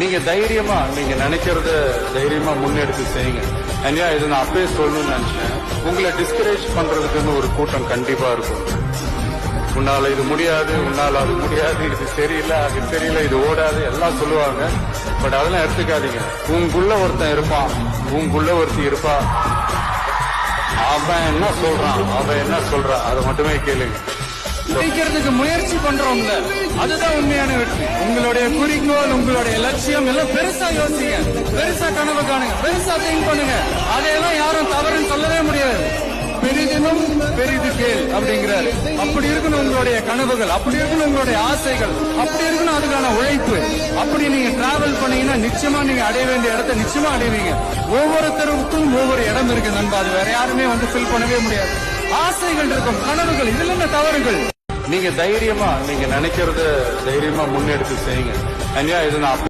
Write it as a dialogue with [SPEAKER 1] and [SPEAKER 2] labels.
[SPEAKER 1] நீங்க தைரியமா நீங்க நினைக்கிறத தைரியமா முன்னெடுத்து செய்யுங்க. ஐயா இதை நான் அப்பயே சொல்லணும்னு நினைச்சேன். உங்களை டிஸ்கரேஜ் பண்றதுக்குன்னு ஒரு கூட்டம் கண்டிப்பா இருக்கும். உன்னால இது முடியாது, உன்னால அது முடியாது, இது சரியில்லை, அது சரியில்லை, இது ஓடாது எல்லாம் சொல்லுவாங்க. பட் அதெல்லாம் எடுத்துக்காதீங்க. உங்களுக்குள்ள ஒருத்தன் இருப்பான், உங்களுக்குள்ள ஒருத்தி இருப்பா. அவன் என்ன சொல்றான் அதை மட்டுமே கேளுங்க.
[SPEAKER 2] ஜெயிக்கிறதுக்கு முயற்சி பண்றோம்ல, அதுதான் உண்மையான வெற்றி. உங்களுடைய குறிக்கோள், உங்களுடைய லட்சியம் எல்லாம் பெருசா யோசிங்க, பெருசா கனவு காணுங்க, பெருசா திங்க் பண்ணுங்க. அதையெல்லாம் யாரும் தவறுன்னு சொல்லவே முடியாது. பெரிதினும் பெரிது கேள் அப்படிங்கிறாரு. அப்படி இருக்கணும் உங்களுடைய கனவுகள், அப்படி இருக்கணும் உங்களுடைய ஆசைகள், அப்படி இருக்கணும் அதுக்கான உழைப்பு. அப்படி நீங்க டிராவல் பண்ணீங்கன்னா நிச்சயமா நீங்க அடைய வேண்டிய இடத்தை நிச்சயமா அடைவீங்க. ஒவ்வொருத்தருக்கும் ஒவ்வொரு இடம் இருக்கு நண்பா, அது வேற யாருமே ஃபில் பண்ணவே முடியாது. ஆசைகள் இருக்கும், கனவுகள், இதுல என்ன தவறுகள்?
[SPEAKER 1] நீங்க தைரியமா நீங்க நினைக்கிறத தைரியமா முன்னெடுத்து செய்யுங்க. ஐயா இதை நான்